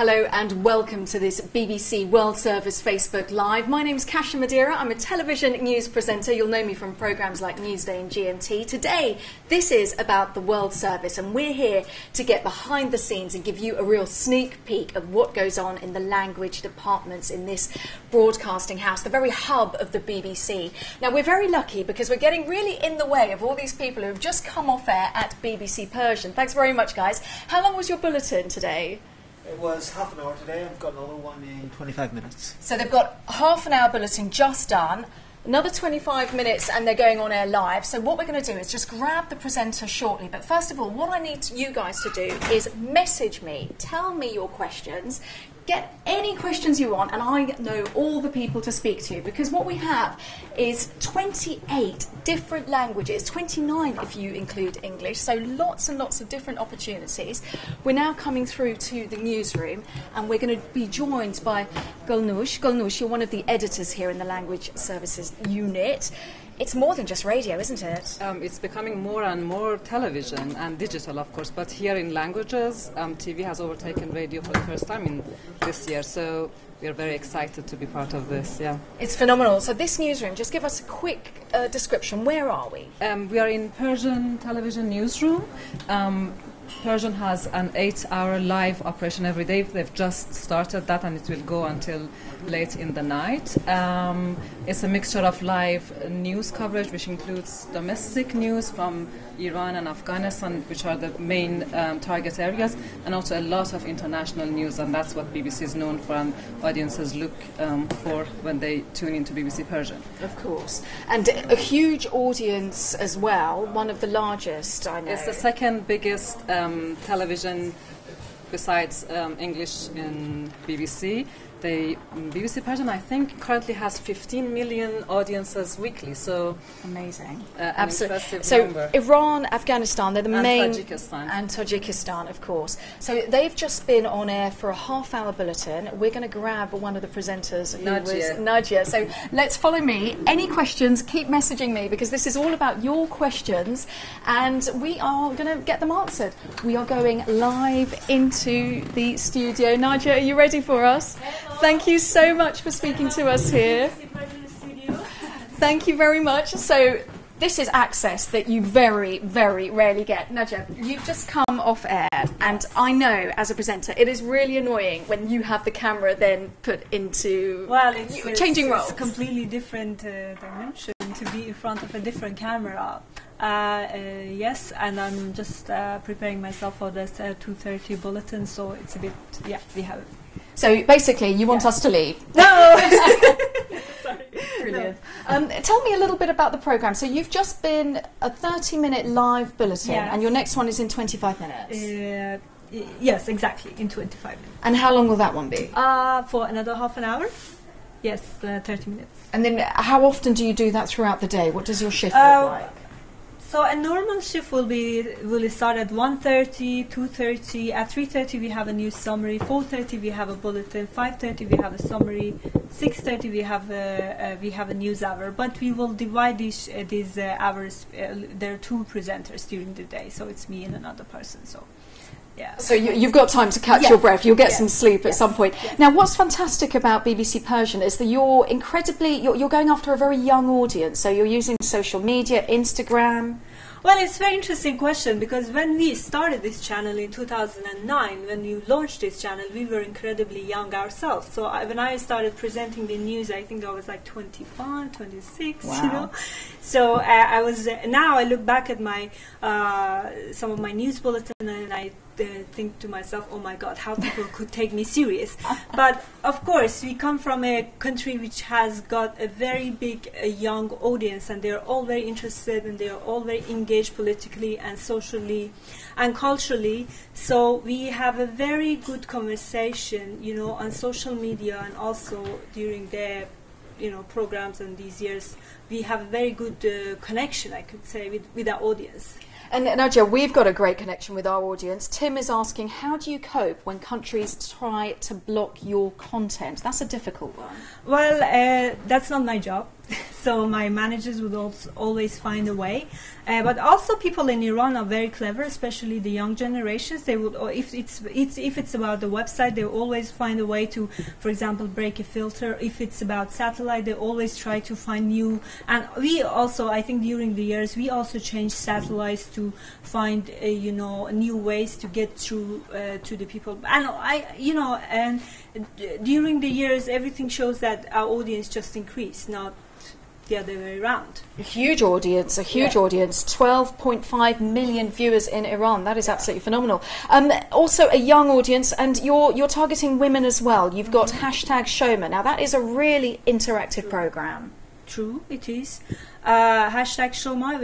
Hello and welcome to this BBC World Service Facebook Live. My name's Kasia Madera. I'm a television news presenter. You'll know me from programmes like Newsday and GMT. Today, this is about the World Service, and we're here to get behind the scenes and give you a real sneak peek of what goes on in the language departments in this broadcasting house, the very hub of the BBC. Now, we're very lucky because we're getting really in the way of all these people who have just come off air at BBC Persian. Thanks very much, guys. How long was your bulletin today? It was half an hour today. I've got another one in 25 minutes. So they've got half an hour bulletin just done, another 25 minutes and they're going on air live. So what we're going to do is just grab the presenter shortly. But first of all, what I need you guys to do is message me, tell me your questions, get any questions you want, and I know all the people to speak to, because what we have is 28 different languages, 29 if you include English, so lots and lots of different opportunities. We're now coming through to the newsroom and we're going to be joined by Gulnush. Gulnush, you're one of the editors here in the Language Services Unit. It's more than just radio, isn't it? It's becoming more and more television and digital, of course, but here in languages, TV has overtaken radio for the first time in this year, so we're very excited to be part of this, yeah. It's phenomenal. So this newsroom, just give us a quick description. Where are we? We are in Persian television newsroom. Persian has an 8-hour live operation every day. They've just started that and it will go until late in the night. It's a mixture of live news coverage, which includes domestic news from Iran and Afghanistan, which are the main target areas, and also a lot of international news, and that's what BBC is known for and audiences look for when they tune into BBC Persian. Of course. And a huge audience as well, one of the largest, I know. It's the second biggest television besides English in BBC. BBC Persian, I think, currently has 15 million audiences weekly, so amazing. Absolutely. So number. Iran, Afghanistan, they're the main... Tajikistan. And Tajikistan, of course. So they've just been on air for a half-hour bulletin. We're going to grab one of the presenters, who was Nadia. So let's follow me. Any questions, keep messaging me, because this is all about your questions, and we are going to get them answered. We are going live into the studio. Nadia, are you ready for us? Thank you so much for speaking to us here. Thank you very much. So this is access that you very, very rarely get. Nadia, you've just come off air, and I know as a presenter it is really annoying when you have the camera then put into changing roles. It's a completely different dimension to be in front of a different camera. Yes, and I'm just preparing myself for this 2:30 bulletin, so it's a bit, we have it. So basically, you want us to leave? No! Sorry. Brilliant. No. Tell me a little bit about the programme. So you've just been a 30-minute live bulletin, and your next one is in 25 minutes. Yes, exactly, in 25 minutes. And how long will that one be? For another half an hour. Yes, 30 minutes. And then how often do you do that throughout the day? What does your shift look like? So a normal shift will start at 1:30, 2:30. At 3:30 we have a news summary. 4:30 we have a bulletin. 5:30 we have a summary. 6:30 we have a news hour. But we will divide these hours. There are two presenters during the day, so it's me and another person. So. Yeah. So you've got time to catch your breath. You'll get some sleep at some point. Yes. Now, what's fantastic about BBC Persian is that you're going after a very young audience. So you're using social media, Instagram. Well, it's a very interesting question, because when we started this channel in 2009, when you launched this channel, we were incredibly young ourselves. So when I started presenting the news, I think I was like 25, 26, wow. You know. So now I look back at my some of my news bulletins and I think to myself, oh my God, how people could take me serious. But of course, we come from a country which has got a very big young audience, and they're all very interested and they're all very engaged politically and socially and culturally. So we have a very good conversation, you know, on social media, and also during the programs and these years, we have a very good connection, I could say, with our audience. And Nadia, we've got a great connection with our audience. Tim is asking, how do you cope when countries try to block your content? That's a difficult one. Well, that's not my job. So my managers would always find a way. But also people in Iran are very clever, especially the young generations. They would, or if it's about the website, they always find a way to, for example, break a filter. If it's about satellite, they always try to find new. And we also, I think, during the years, we also changed satellites to find, new ways to get through to the people. And during the years, everything shows that our audience just increased, not the other way around. A huge audience, 12.5 million viewers in Iran. That is absolutely phenomenal. Also a young audience, and you're targeting women as well. You've got hashtag Shoma. Now that is a really interactive program. True, it is. Hashtag Shoma.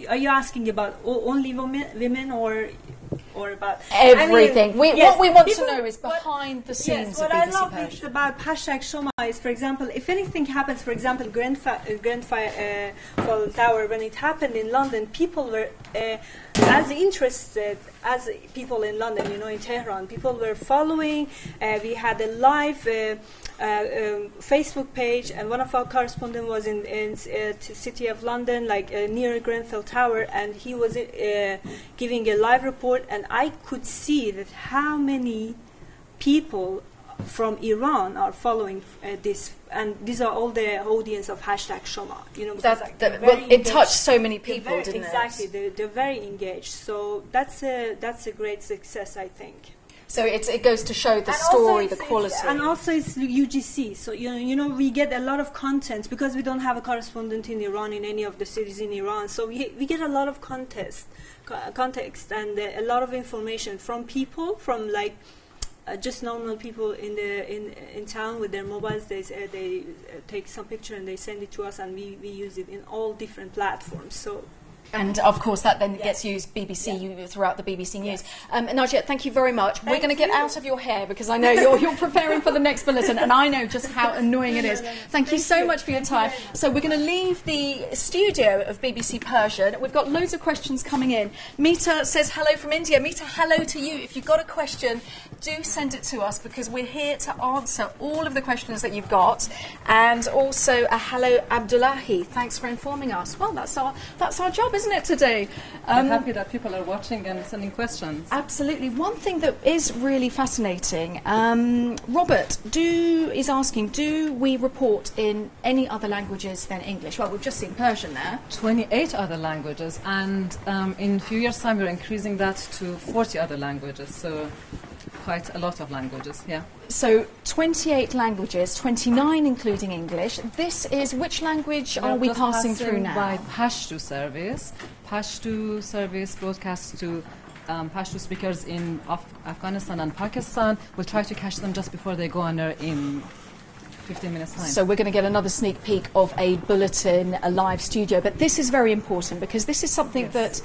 Are you asking about only women or about everything? What we want to know is behind the scenes. Yes, what I love is about hashtag Shoma is, for example, if anything happens, for example, Grenfell Tower, when it happened in London, people were as interested as people in London, in Tehran. People were following. We had a live Facebook page, and one of our correspondents was in city of London, near Grenfell Tower, and he was giving a live report, and I could see that how many people from Iran are following this, and these are all the audience of hashtag Shoma. It touched so many people, didn't it? Exactly, they're very engaged. So that's a great success, I think. So it goes to show the story, the quality. And also it's UGC. So, we get a lot of content because we don't have a correspondent in Iran, in any of the cities in Iran. So we get a lot of context and a lot of information from people, from just normal people in town with their mobiles. They take some picture and they send it to us, and we use it in all different platforms. So. And of course that then gets used throughout the BBC News. Nadia, thank you very much. We're going to get out of your hair because I know you're preparing for the next bulletin, and I know just how annoying it is. Thank you so much for your time. So we're going to leave the studio of BBC Persian. We've got loads of questions coming in. Mita says hello from India. Mita, hello to you. If you've got a question, do send it to us because we're here to answer all of the questions that you've got. And also a hello Abdullahi. Thanks for informing us. Well, that's our job, isn't it, today? I'm happy that people are watching and sending questions. Absolutely. One thing that is really fascinating, Robert is asking, do we report in any other languages than English? Well, we've just seen Persian there. 28 other languages, and in a few years' time we're increasing that to 40 other languages, so quite a lot of languages, yeah. So 28 languages, 29 including English. This is, which language are we passing through now? By Pashto service. Pashto service broadcasts to Pashto speakers in Afghanistan and Pakistan. We'll try to catch them just before they go on air in 15 minutes' time. So we're going to get another sneak peek of a bulletin, a live studio. But this is very important because this is something that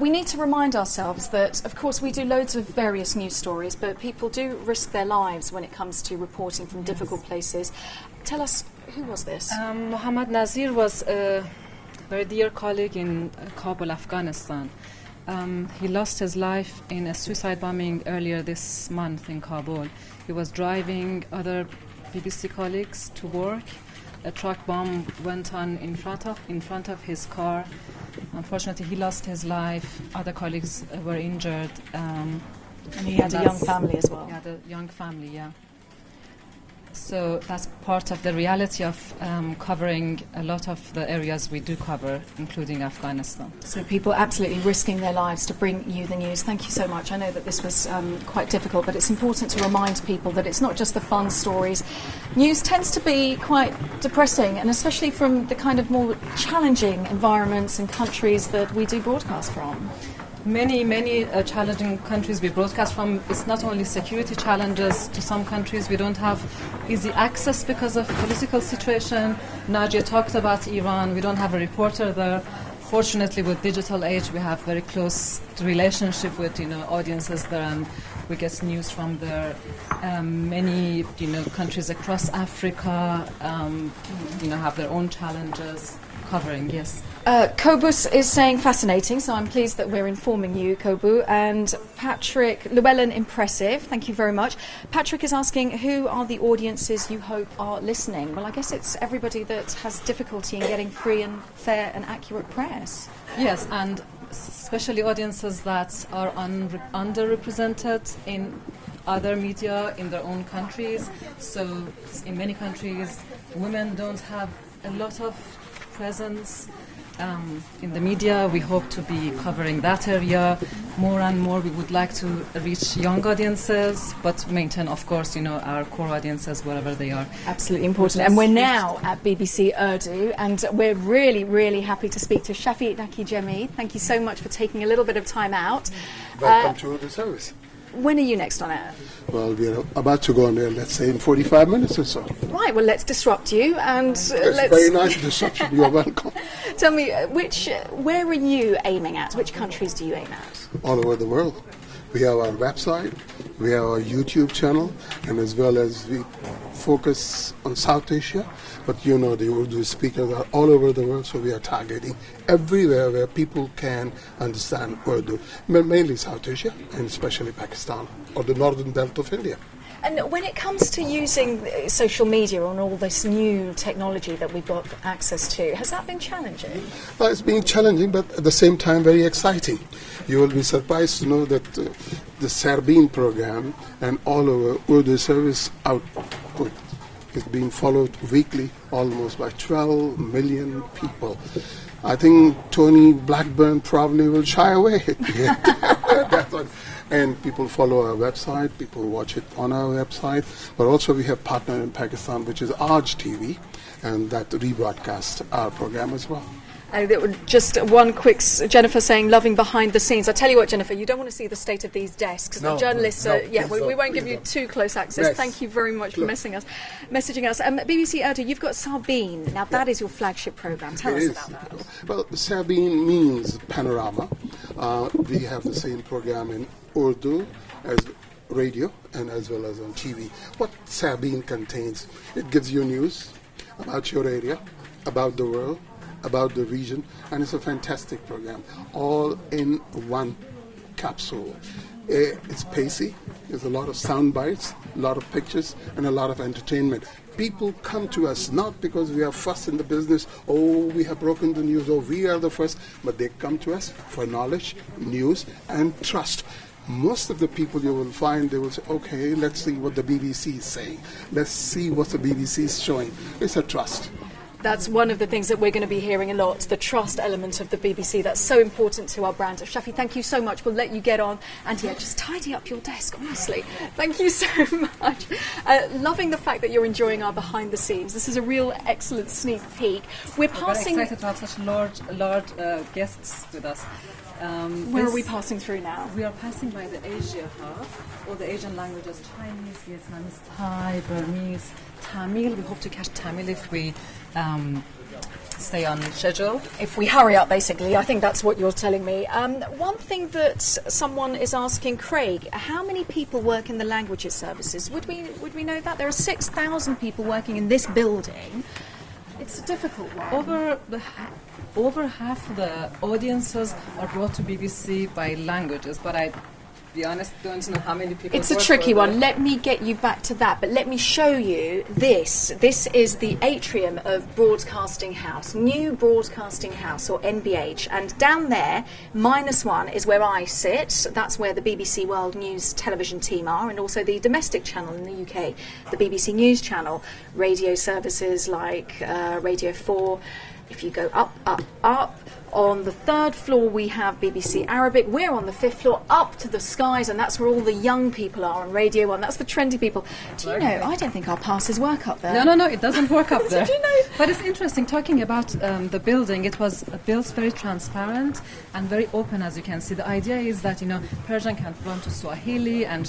we need to remind ourselves that, of course, we do loads of various news stories, but people do risk their lives when it comes to reporting from difficult places. Tell us, who was this? Mohammad Nazir was a very dear colleague in Kabul, Afghanistan. He lost his life in a suicide bombing earlier this month in Kabul. He was driving other BBC colleagues to work. A truck bomb went on in front of his car. Unfortunately, he lost his life. Other colleagues were injured. And he had a young family as well. Yeah, the young family, yeah. So that's part of the reality of covering a lot of the areas we do cover, including Afghanistan. So people absolutely risking their lives to bring you the news. Thank you so much. I know that this was quite difficult, but it's important to remind people that it's not just the fun stories. News tends to be quite depressing, and especially from the kind of more challenging environments and countries that we do broadcast from. Many challenging countries we broadcast from. It's not only security challenges. To some countries we don't have easy access because of political situation. Nadia talked about Iran. We don't have a reporter there. Fortunately, with digital age, we have very close relationship with audiences there, and we get news from there. Many countries across Africa have their own challenges. covering, yes. Kobus is saying fascinating, so I'm pleased that we're informing you, Kobu. And Patrick Llewellyn, impressive. Thank you very much. Patrick is asking, who are the audiences you hope are listening? Well, I guess it's everybody that has difficulty in getting free and fair and accurate press. Yes, and especially audiences that are underrepresented in other media in their own countries. So in many countries, women don't have a lot of presence in the media. We hope to be covering that area more and more. We would like to reach young audiences, but maintain, of course, our core audiences wherever they are. Absolutely important. And we're now at BBC Urdu, and we're really, really happy to speak to Shafi Nakijemi. Thank you so much for taking a little bit of time out. Welcome to the service. When are you next on air? Well, we're about to go on there, let's say, in 45 minutes or so. Right, well, let's disrupt you. And it's very nice disruption. You're welcome. Tell me, where are you aiming at? Which countries do you aim at? All over the world. We have our website, we have our YouTube channel, and as well as we focus on South Asia. But the Urdu speakers are all over the world, so we are targeting everywhere where people can understand Urdu, mainly South Asia and especially Pakistan or the northern belt of India. And when it comes to using social media and all this new technology that we've got access to, has that been challenging? Well, it's been challenging, but at the same time very exciting. You will be surprised to know that the Sarbin program and all our Urdu service output is being followed weekly almost by 12 million people. I think Tony Blackburn probably will shy away. That's what. And people follow our website, people watch it on our website, but also we have partner in Pakistan, which is Aaj TV, and that rebroadcasts our program as well. Just one quick, Jennifer saying, loving behind the scenes. I tell you what, Jennifer, you don't want to see the state of these desks. No, the journalists, we won't give you too close access. Yes. Thank you very much for messaging us. BBC Urdu, you've got Sarbin. Now, that is your flagship programme. Tell us about that. Well, Sarbin means panorama. We have the same programme in Urdu as radio and as well as on TV. What Sarbin contains, it gives you news about your area, about the world, about the region, and it's a fantastic program, all in one capsule. It's pacey, there's a lot of sound bites, a lot of pictures, and a lot of entertainment. People come to us not because we are first in the business, we have broken the news, we are the first, but they come to us for knowledge, news, and trust. Most of the people you will find, they will say, okay, let's see what the BBC is saying. Let's see what the BBC is showing. It's a trust. That's one of the things that we're going to be hearing a lot, the trust element of the BBC. That's so important to our brand. Shafi, thank you so much. We'll let you get on. And just tidy up your desk, honestly. Thank you so much. Loving the fact that you're enjoying our behind the scenes. This is a real excellent sneak peek. We're passing... very excited to have such large guests with us. Where are we passing through now? We are passing by the Asia Hub, all the Asian languages, Chinese, Vietnamese, Thai, Burmese, Tamil. We hope to catch Tamil if we stay on schedule. If we hurry up, basically. I think that's what you're telling me. One thing that someone is asking, Craig, how many people work in the languages services? Would we know that? There are 6,000 people working in this building. It's a difficult one. Over half of the audiences are brought to BBC by languages, but I, to be honest, don't know how many people. It's a tricky one. Let me get you back to that, but let me show you this. This is the atrium of Broadcasting House, New Broadcasting House, or NBH, and down there, -1 is where I sit. That's where the BBC World News television team are, and also the domestic channel in the UK, the BBC News channel, radio services like Radio 4. If you go up, on the 3rd floor we have BBC Arabic. We're on the 5th floor, up to the skies, and that's where all the young people are on Radio 1. That's the trendy people. Do you know, I don't think our passes work up there. No, it doesn't work up there. Did you know? But it's interesting, talking about the building, it was built very transparent and very open, as you can see. The idea is that, Persian can run to Swahili and,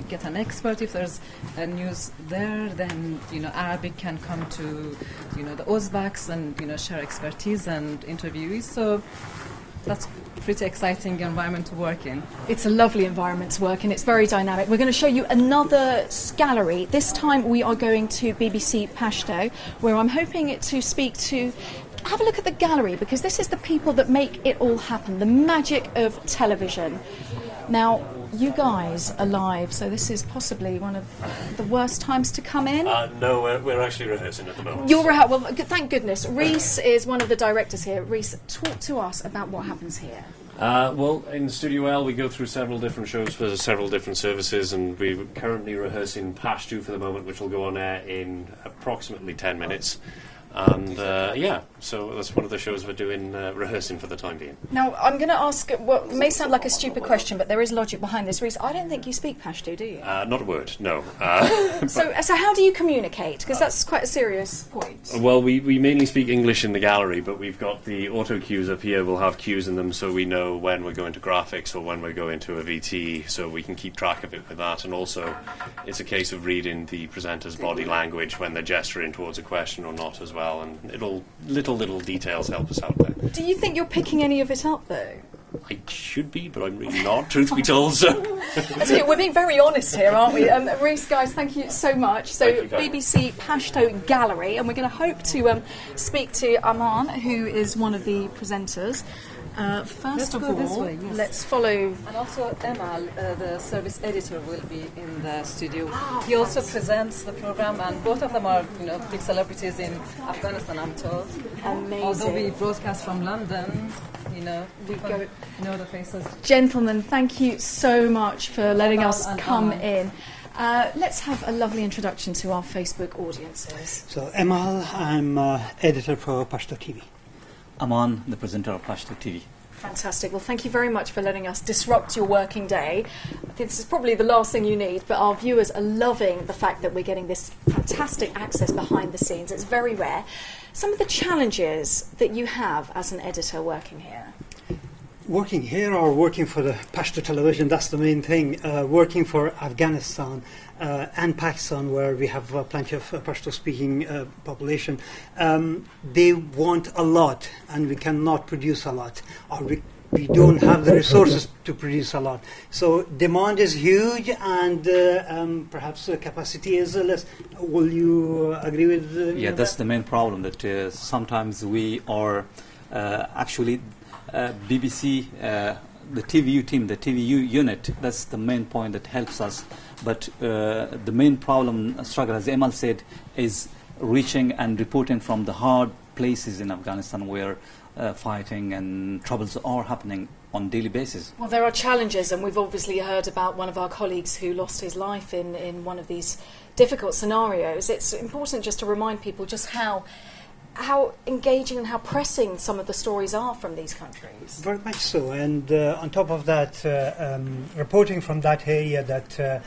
get an expert. If there's news there, then, Arabic can come to, the Uzbeks and, share expertise and interviewees. So that's a pretty exciting environment to work in. It's a lovely environment to work in. It's very dynamic. We're going to show you another gallery. This time we are going to BBC Pashto, where I'm hoping to speak to have a look at the gallery, because this is the people that make it all happen, the magic of television. Now, you guys are live, so this is possibly one of the worst times to come in. No, we're actually rehearsing at the moment. Well, thank goodness. Reese is one of the directors here. Reese, talk to us about what happens here. Well, in Studio L, we go through several different shows for several different services, and we're currently rehearsing Pashto for the moment, which will go on air in approximately 10 minutes. And so that's one of the shows we're doing, rehearsing for the time being. Now, I'm going to ask what may sound like a stupid question, but there is logic behind this. Reese, I don't think you speak Pashto, do you? Not a word, no. So how do you communicate? Because that's quite a serious point. Well, we mainly speak English in the gallery, but we've got the auto cues up here. We'll have cues in them so we know when we're going to graphics or when we're going to a VT, so we can keep track of it with that. And also, it's a case of reading the presenter's body language when they're gesturing towards a question or not as well. And little details help us out there. Do you think you're picking any of it up, though? I should be, but I'm really not, truth be told. So. We're being very honest here, aren't we? Reese, guys, thank you so much. So, BBC Pashto Gallery, and we're going to hope to speak to Aman, who is one of the presenters. First of all, let's follow. And also Emal, the service editor, will be in the studio. He also presents the program, and both of them are, big celebrities in Afghanistan, I'm told. Amazing. Although we broadcast from London, we know the faces. Gentlemen, thank you so much for letting us come in. Let's have a lovely introduction to our Facebook audiences. So, Emal, I'm editor for Pashto TV. Aman, the presenter of Pashto TV. Fantastic. Well, thank you very much for letting us disrupt your working day. I think this is probably the last thing you need, but our viewers are loving the fact that we're getting this fantastic access behind the scenes. It's very rare. Some of the challenges that you have as an editor working here? Working here or working for the Pashto television, that's the main thing. Working for Afghanistan and Pakistan, where we have plenty of Pashto-speaking population, they want a lot, and we cannot produce a lot, or we don't have the resources to produce a lot. So demand is huge, and perhaps the capacity is less. Will you agree with Yeah, that's the main problem, that sometimes we are actually... BBC, the TVU team, the TVU unit, that's the main point that helps us. But the main problem, struggle, as Emal said, is reaching and reporting from the hard places in Afghanistan where fighting and troubles are happening on a daily basis. Well, there are challenges, and we've obviously heard about one of our colleagues who lost his life in one of these difficult scenarios. It's important just to remind people just how engaging and how pressing some of the stories are from these countries. Very much so, and on top of that, reporting from that area that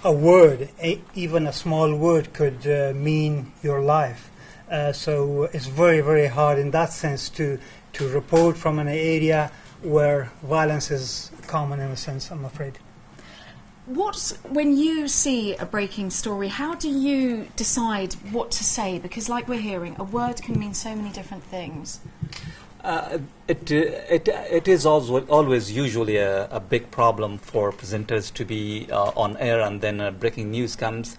a word, even a small word, could mean your life. So it's very, very hard in that sense to report from an area where violence is common, in a sense, I'm afraid. When you see a breaking story, how do you decide what to say? Because like we're hearing, a word can mean so many different things. It is always usually a big problem for presenters to be on air, and then breaking news comes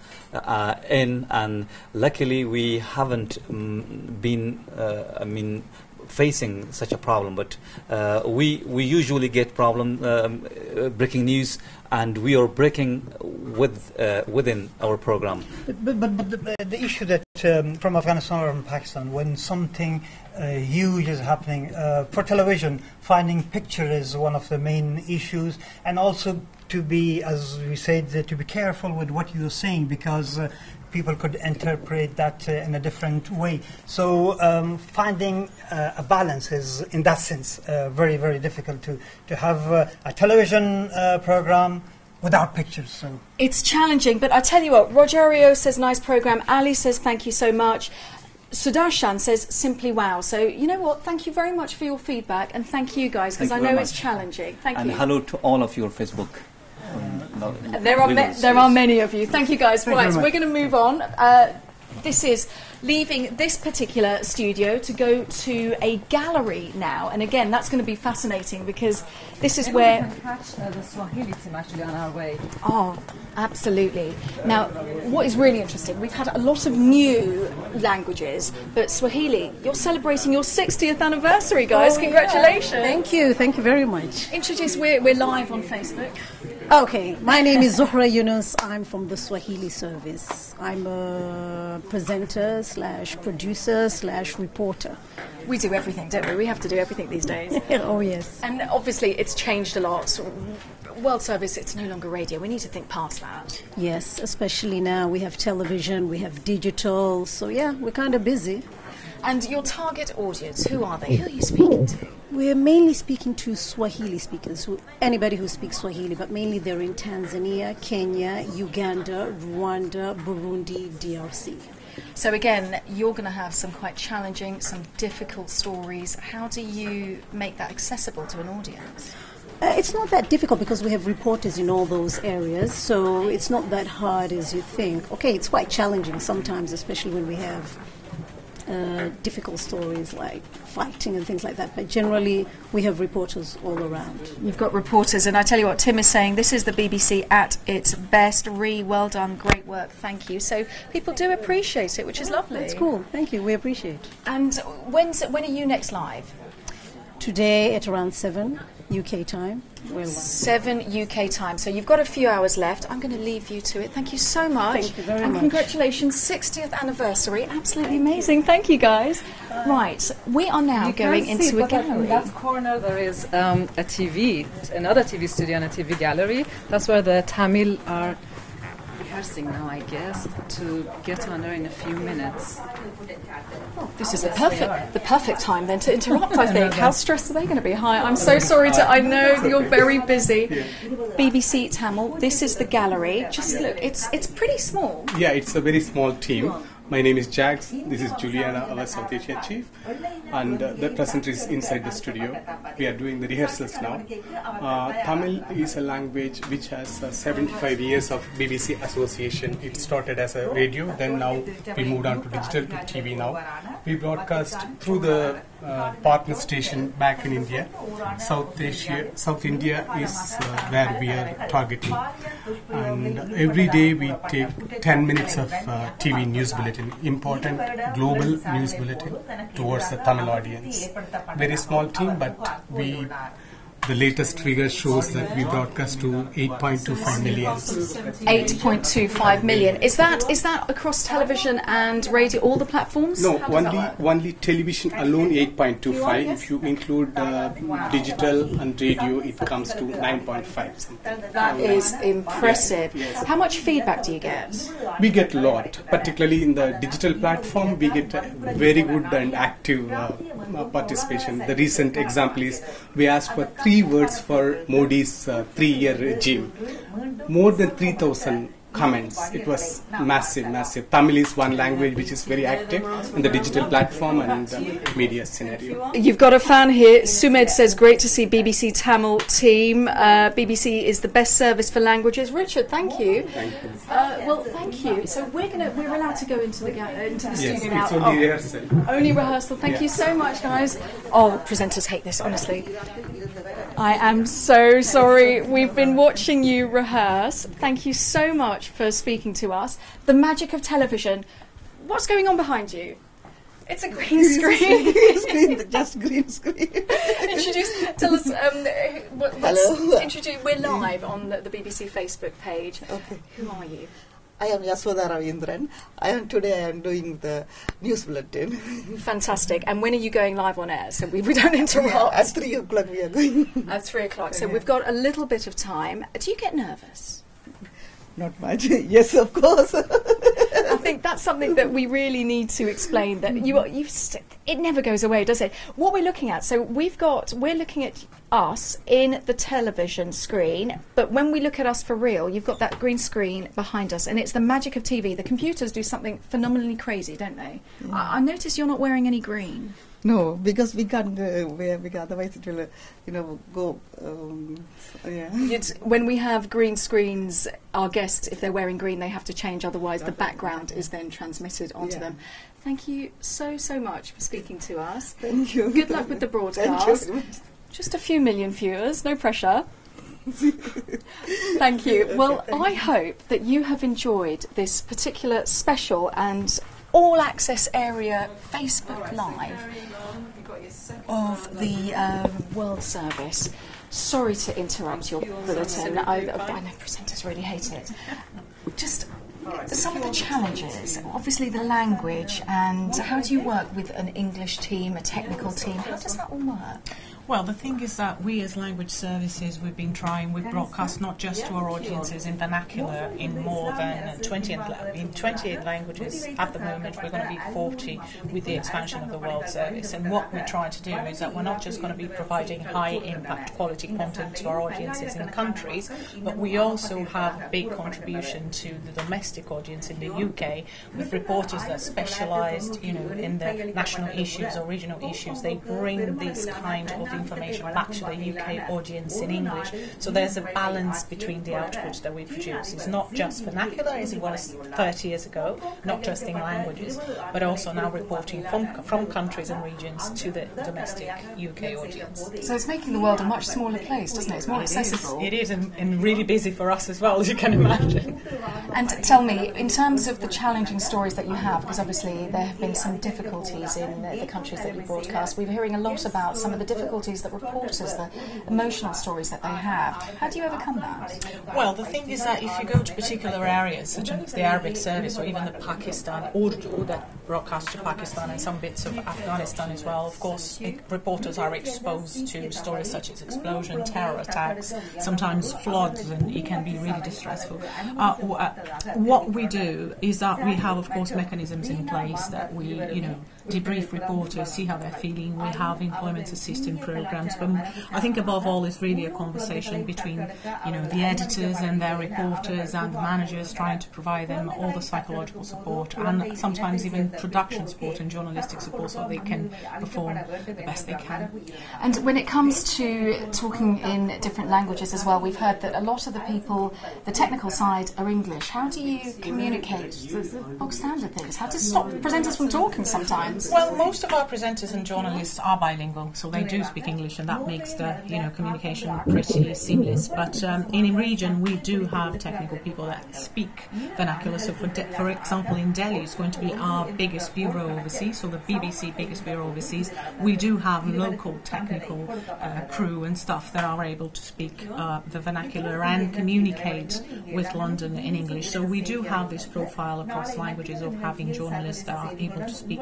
in, and luckily we haven't been facing such a problem, but we usually get breaking news, and we are breaking within our program. But the issue that from Afghanistan or from Pakistan, when something huge is happening for television, finding picture is one of the main issues, and also to be, as we said, to be careful with what you're saying, because people could interpret that in a different way. So finding a balance is, in that sense, very, very difficult to have a television program without pictures. So it's challenging, but I tell you what, Rogerio says nice program, Ali says thank you so much, Sudarshan says simply wow. So you know what, thank you very much for your feedback, and thank you guys, because I know it's challenging. Thank you. And hello to all of your Facebook. There are many of you. Thank you guys. Right, so we're going to move on. this is leaving this particular studio to go to a gallery now. And again, that's going to be fascinating because this is where... We can catch the Swahili team actually on our way. Oh, absolutely. Now, what is really interesting, we've had a lot of new languages, but Swahili, you're celebrating your 60th anniversary, guys. Congratulations. Yeah. Thank you very much. Introduce, we're live on Facebook. Okay, my name is Zuhra Yunus. I'm from the Swahili service. I'm a presenter / producer / reporter. We do everything, don't we? We have to do everything these days. Oh, yes. And obviously it's changed a lot. So, World Service, it's no longer radio. We need to think past that. Yes, especially now we have television, we have digital. So, yeah, we're kind of busy. And your target audience, who are they? Who are you speaking to? We're mainly speaking to Swahili speakers, anybody who speaks Swahili, but mainly they're in Tanzania, Kenya, Uganda, Rwanda, Burundi, DRC. So again, you're going to have some quite challenging, some difficult stories. How do you make that accessible to an audience? It's not that difficult because we have reporters in all those areas, so it's not that hard as you think. Okay, it's quite challenging sometimes, especially when we have difficult stories like fighting and things like that, but generally we have reporters all around. You've got reporters, and I tell you what, Tim is saying, this is the BBC at its best. Well done, great work, thank you. So people do appreciate it, which is lovely. That's cool, thank you, we appreciate it. And when are you next live? Today at around 7 UK time. We're 7 UK time. So you've got a few hours left. I'm going to leave you to it. Thank you so much. Thank you very much. And congratulations, 60th anniversary. Absolutely amazing. Thank you, guys. Right, we are now going into a gallery. In that corner there is a TV, another TV studio and a TV gallery. That's where the Tamil are rehearsing now, I guess, to get on there in a few minutes. This is the perfect time then to interrupt, I think. How stressed are they going to be? Hi, I'm so sorry I know you're very busy. BBC Tamil, this is the gallery. Just look, it's pretty small. Yeah, it's a very small team. My name is Jax, this is Juliana, our South Asia chief, and the presenter is inside the studio. We are doing the rehearsals now. Tamil is a language which has 75 years of BBC association. It started as a radio, then now we moved on to digital to TV now. We broadcast through the partner station back in India. South India is where we are targeting. And every day we take 10 minutes of TV news bulletin, important global news bulletin towards the Tamil audience. Very small team, but the latest figure shows that we broadcast to 8.25 million. 8.25 million. Is that across television and radio, all the platforms? No, only television alone 8.25. If you include digital and radio, it comes to 9.5. That is impressive. Yes. How much feedback do you get? We get a lot, particularly in the digital platform. We get very good and active participation. The recent example is we asked for 3 words for Modi's 3-year regime. More than 3,000 comments. It was massive. Tamil is one language which is very active in the digital platform and the media scenario. You've got a fan here. Sumed says, great to see BBC Tamil team. BBC is the best service for languages. Richard, thank you. Thank you. Well, thank you. So we're allowed to go into the studio now. It's only rehearsal. Only rehearsal. Thank you so much, guys. Oh, presenters hate this, honestly. I am so sorry. We've been watching you rehearse. Thank you so much for speaking to us. The magic of television. What's going on behind you? It's a green screen. Just green screen. Tell us. Hello. We're live on the BBC Facebook page. Okay. Who are you? I am Yashoda Ravindran. Today I am doing the news bulletin. Fantastic. And when are you going live on air? So we don't interrupt. At 3 o'clock we are going. At 3 o'clock. So we've got a little bit of time. Do you get nervous? Not much. Yes, of course. I think that's something that we really need to explain. That you it never goes away, does it? What we're looking at, so we're looking at us in the television screen, but when we look at us for real, you've got that green screen behind us, and it's the magic of TV. The computers do something phenomenally crazy, don't they? Yeah. I notice you're not wearing any green. No, because we can't wear big, otherwise it will, go. When we have green screens, our guests, if they're wearing green, they have to change, otherwise the background is then transmitted onto them. Thank you so much for speaking to us. Thank you. Good luck with the broadcast. Thank you. Just a few million viewers, no pressure. Thank you. Well, I hope that you have enjoyed this particular special and all-access area Facebook Live of the World Service. Sorry to interrupt your bulletin. I know presenters really hate it. Just some of the challenges, obviously the language, and how do you work with an English team, a technical team? How does that all work? Well, the thing is that we as language services, we've broadcast not just to our audiences in vernacular in more than 28 languages. At the moment, we're going to be 40 with the expansion of the World Service. And what we're trying to do is that we're not just going to be providing high-impact quality content to our audiences in countries, but we also have a big contribution to the domestic audience in the UK with reporters that specialise, in the national issues or regional issues. They bring this kind of information back to the UK audience in English. So there's a balance between the output that we produce. It's not just vernacular as it was 30 years ago, not just in languages, but also now reporting from countries and regions to the domestic UK audience. So it's making the world a much smaller place, doesn't it? It's more accessible. It is, and really busy for us as well, as you can imagine. And tell me, in terms of the challenging stories that you have, because obviously there have been some difficulties in the countries that you broadcast, we're hearing a lot about some of the difficulties that reporters, the emotional stories that they have. How do you overcome that? Well, the thing is that if you go to particular areas, such as the Arabic service or even the Pakistan Urdu that broadcasts to Pakistan and some bits of Afghanistan as well, of course, reporters are exposed to stories such as explosion, terror attacks, sometimes floods, and it can be really distressful. What we do is that we have, of course, mechanisms in place that we, debrief reporters, see how they're feeling. We have employment assistance programs, but I think above all is really a conversation between, the editors and their reporters and the managers, trying to provide them all the psychological support and sometimes even production support and journalistic support so they can perform the best they can. And when it comes to talking in different languages as well, we've heard that a lot of the people, the technical side, are English. How do you communicate the bog standard things? How to stop presenters from talking sometimes? Well, most of our presenters and journalists are bilingual, so they do speak English, and that makes the communication pretty seamless. But in a region, we do have technical people that speak vernacular. So, for example, in Delhi, it's going to be our biggest bureau overseas, so the BBC biggest bureau overseas. We do have local technical crew and staff that are able to speak the vernacular and communicate with London in English. So we do have this profile across languages of having journalists that are able to speak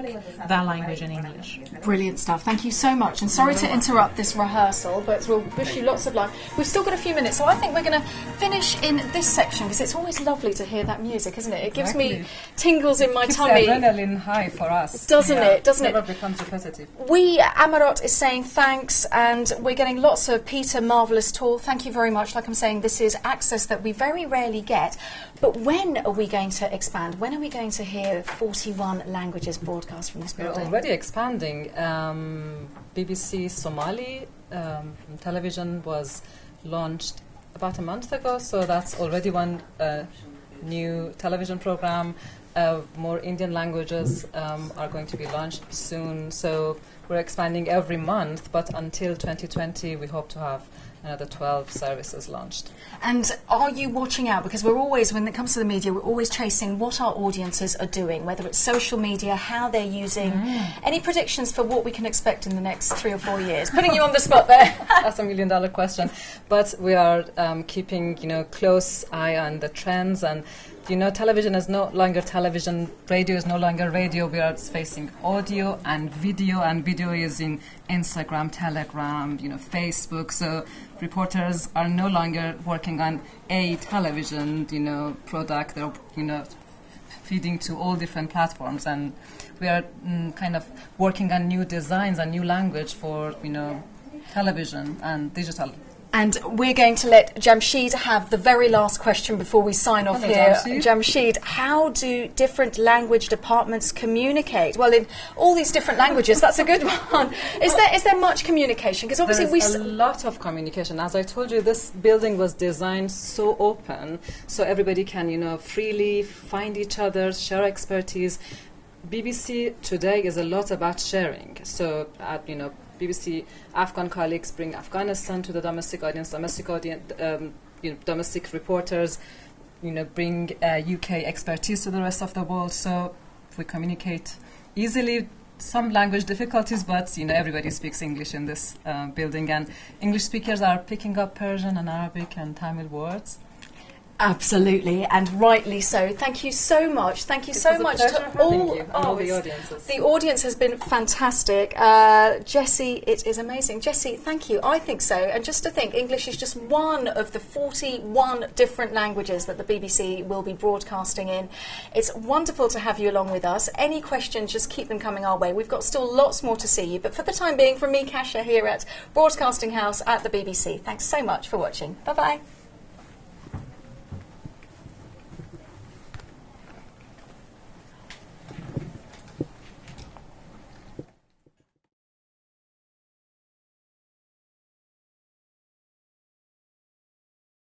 their language in English. Brilliant stuff. Thank you so much. And sorry to interrupt this rehearsal, but we'll wish you lots of luck. We've still got a few minutes, so I think we're going to finish in this section because it's always lovely to hear that music, isn't it? It gives me tingles in my tummy. Keeps the adrenaline high for us. Doesn't it? Doesn't it? Never becomes repetitive. Amarot is saying thanks, and we're getting lots of Peter Marvellous Tall. Thank you very much. Like I'm saying, this is access that we very rarely get. But when are we going to expand? When are we going to hear 41 languages broadcast from this building? We're already expanding. BBC Somali television was launched about a month ago, so that's already one new television program. More Indian languages are going to be launched soon, so we're expanding every month, but until 2020 we hope to have another 12 services launched. And are you watching out? Because we're always, when it comes to the media, we're always chasing what our audiences are doing, whether it's social media, how they're using. Any predictions for what we can expect in the next 3 or 4 years? Putting you on the spot there. That's $1 million question. But we are keeping, close eye on the trends, and television is no longer television, radio is no longer radio. We are facing audio and video is in Instagram, Telegram, Facebook. So reporters are no longer working on a television, product. They're, feeding to all different platforms, and we are kind of working on new designs and new language for television and digital. And we're going to let Jamshid have the very last question before we sign off. Hello, here. Jamshid, how do different language departments communicate? Well, in all these different languages, that's a good one. Is there much communication? Because obviously there's a lot of communication. As I told you, this building was designed so open, so everybody can, freely find each other, share expertise. BBC today is a lot about sharing. So, BBC Afghan colleagues bring Afghanistan to the domestic audience, domestic reporters, bring UK expertise to the rest of the world. So we communicate easily. Some language difficulties, but everybody speaks English in this building, and English speakers are picking up Persian and Arabic and Tamil words. Absolutely, and rightly so. Thank you so much. Thank you so much to all the audiences. The audience has been fantastic. Jessie, it is amazing. Jessie, thank you. I think so. And just to think, English is just one of the 41 different languages that the BBC will be broadcasting in. It's wonderful to have you along with us. Any questions, just keep them coming our way. We've got still lots more to see you. But for the time being, from me, Kasia, here at Broadcasting House at the BBC, thanks so much for watching. Bye-bye.